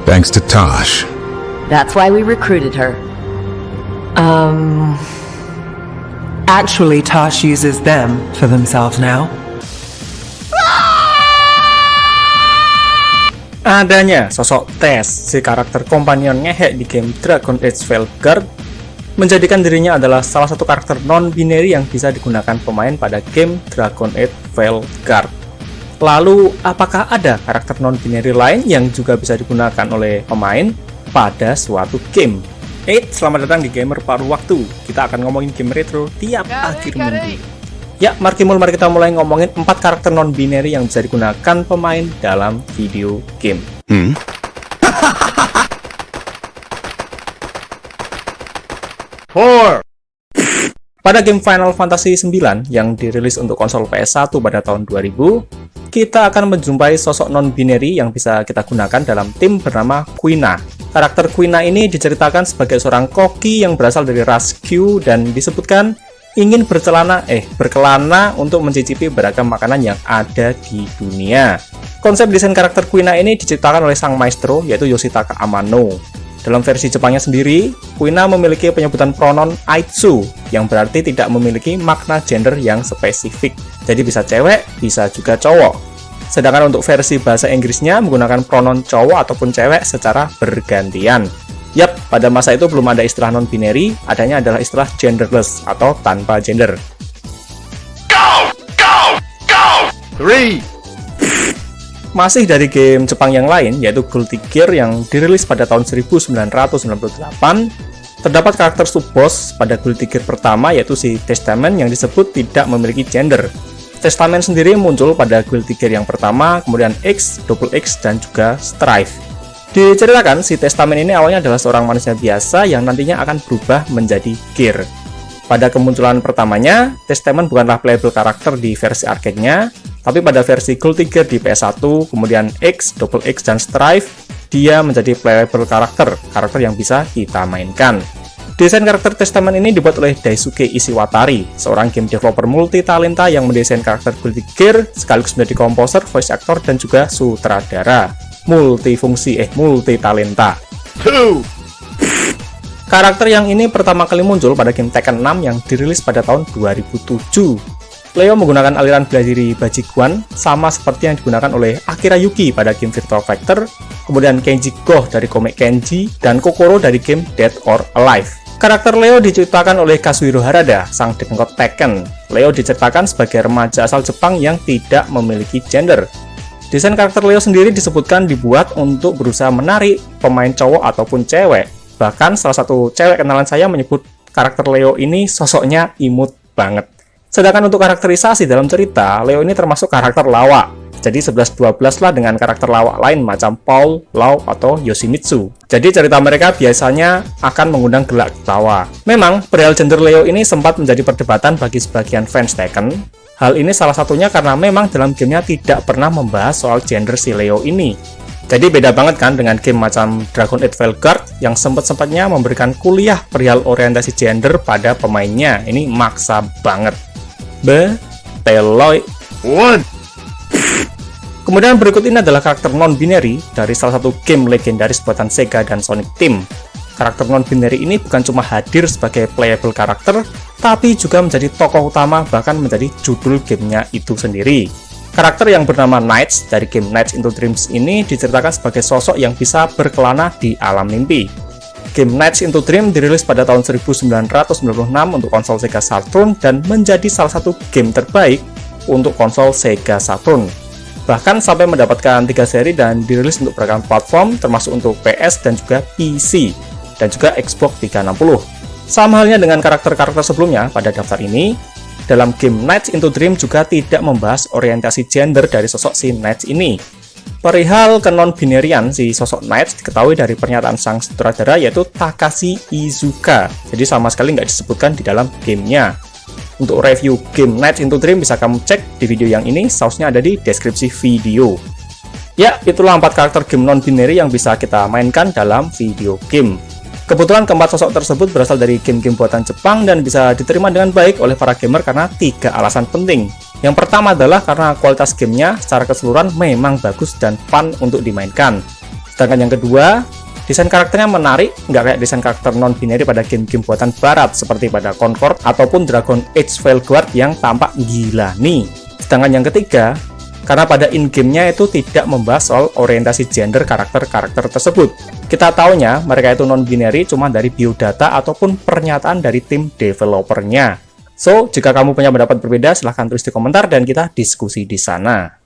Thanks to Tosh. That's why we recruited her. Actually, Tosh uses them for themselves now. Adanya sosok Tess, si karakter kompanion ngehek di game Dragon Age Veilguard, menjadikan dirinya adalah salah satu karakter non-binary yang bisa digunakan pemain pada game Dragon Age Veilguard. Lalu, apakah ada karakter non-binary lain yang juga bisa digunakan oleh pemain pada suatu game? Selamat datang di Gamer Paruh Waktu. Kita akan ngomongin game retro tiap akhir minggu. Ya, mari kita mulai ngomongin 4 karakter non-binary yang bisa digunakan pemain dalam video game. Pada game Final Fantasy IX yang dirilis untuk konsol PS1 pada tahun 2000, kita akan menjumpai sosok non-binary yang bisa kita gunakan dalam tim bernama Quina. Karakter Quina ini diceritakan sebagai seorang koki yang berasal dari ras Q dan disebutkan ingin berkelana untuk mencicipi beragam makanan yang ada di dunia. Konsep desain karakter Quina ini diciptakan oleh sang maestro, yaitu Yoshitaka Amano. Dalam versi Jepangnya sendiri, Quina memiliki penyebutan pronoun aitsu, yang berarti tidak memiliki makna gender yang spesifik. Jadi bisa cewek, bisa juga cowok. Sedangkan untuk versi bahasa Inggrisnya menggunakan pronoun cowok ataupun cewek secara bergantian. Yap, pada masa itu belum ada istilah non-binary, adanya adalah istilah genderless atau tanpa gender. Go! 3. Masih dari game Jepang yang lain, yaitu Guilty Gear yang dirilis pada tahun 1998, terdapat karakter sub-boss pada Guilty Gear pertama, yaitu si Testament yang disebut tidak memiliki gender. Testament sendiri muncul pada Guilty Gear yang pertama, kemudian X, Double X, dan juga Strife. Diceritakan, si Testament ini awalnya adalah seorang manusia biasa yang nantinya akan berubah menjadi Gear. Pada kemunculan pertamanya, Testament bukanlah playable karakter di versi arcade-nya, tapi pada versi Guilty Gear di PS1, kemudian X, Double X, dan Strife, dia menjadi playable karakter yang bisa kita mainkan. Desain karakter Testament ini dibuat oleh Daisuke Ishiwatari, seorang game developer multi-talenta yang mendesain karakter Guilty Gear, sekaligus menjadi komposer, voice actor, dan juga sutradara. Multi-talenta. 2. Karakter yang ini pertama kali muncul pada game Tekken 6 yang dirilis pada tahun 2007. Leo menggunakan aliran bela diri Bajiguan, sama seperti yang digunakan oleh Akira Yuki pada game Virtua Fighter, kemudian Kenji Goh dari komik Kenji, dan Kokoro dari game Dead or Alive. Karakter Leo diciptakan oleh Kazuhiro Harada, sang dengkot Tekken. Leo diceritakan sebagai remaja asal Jepang yang tidak memiliki gender. Desain karakter Leo sendiri disebutkan dibuat untuk berusaha menarik pemain cowok ataupun cewek. Bahkan salah satu cewek kenalan saya menyebut karakter Leo ini sosoknya imut banget. Sedangkan untuk karakterisasi dalam cerita, Leo ini termasuk karakter lawak. Jadi 11-12 lah dengan karakter lawak lain macam Paul, Lau, atau Yoshimitsu. Jadi cerita mereka biasanya akan mengundang gelak tawa. Memang, perihal gender Leo ini sempat menjadi perdebatan bagi sebagian fans Tekken. Hal ini salah satunya karena memang dalam gamenya tidak pernah membahas soal gender si Leo ini. Jadi beda banget kan dengan game macam Dragon Age Veilguard yang sempat-sempatnya memberikan kuliah perihal orientasi gender pada pemainnya. Ini maksa banget. Beteloy. Kemudian berikut ini adalah karakter non-binary dari salah satu game legendaris buatan Sega dan Sonic Team. Karakter non-binary ini bukan cuma hadir sebagai playable karakter, tapi juga menjadi tokoh utama bahkan menjadi judul gamenya itu sendiri. Karakter yang bernama Knights dari game Knights into Dreams ini diceritakan sebagai sosok yang bisa berkelana di alam mimpi. Game Knights into Dreams dirilis pada tahun 1996 untuk konsol Sega Saturn dan menjadi salah satu game terbaik untuk konsol Sega Saturn. Bahkan sampai mendapatkan 3 seri dan dirilis untuk beragam platform termasuk untuk PS dan juga PC. Dan juga Xbox 360. Sama halnya dengan karakter-karakter sebelumnya pada daftar ini, dalam game Knights into Dream juga tidak membahas orientasi gender dari sosok si Knights ini. Perihal kenon-binarian si sosok Knights diketahui dari pernyataan sang sutradara yaitu Takashi Iizuka, jadi sama sekali nggak disebutkan di dalam gamenya. Untuk review game Knights into Dream bisa kamu cek di video yang ini, sausnya ada di deskripsi video. Ya, itulah 4 karakter game non-binary yang bisa kita mainkan dalam video game. Kebetulan keempat sosok tersebut berasal dari game-game buatan Jepang dan bisa diterima dengan baik oleh para gamer karena 3 alasan penting. Yang pertama adalah karena kualitas gamenya secara keseluruhan memang bagus dan fun untuk dimainkan. Sedangkan yang kedua, desain karakternya menarik, nggak kayak desain karakter non-binary pada game-game buatan barat seperti pada Concord ataupun Dragon Age Veilguard yang tampak gila nih. Sedangkan yang ketiga, karena pada in-game-nya itu tidak membahas soal orientasi gender karakter-karakter tersebut. Kita taunya mereka itu non-binary cuma dari biodata ataupun pernyataan dari tim developernya. So, jika kamu punya pendapat berbeda, silahkan tulis di komentar dan kita diskusi di sana.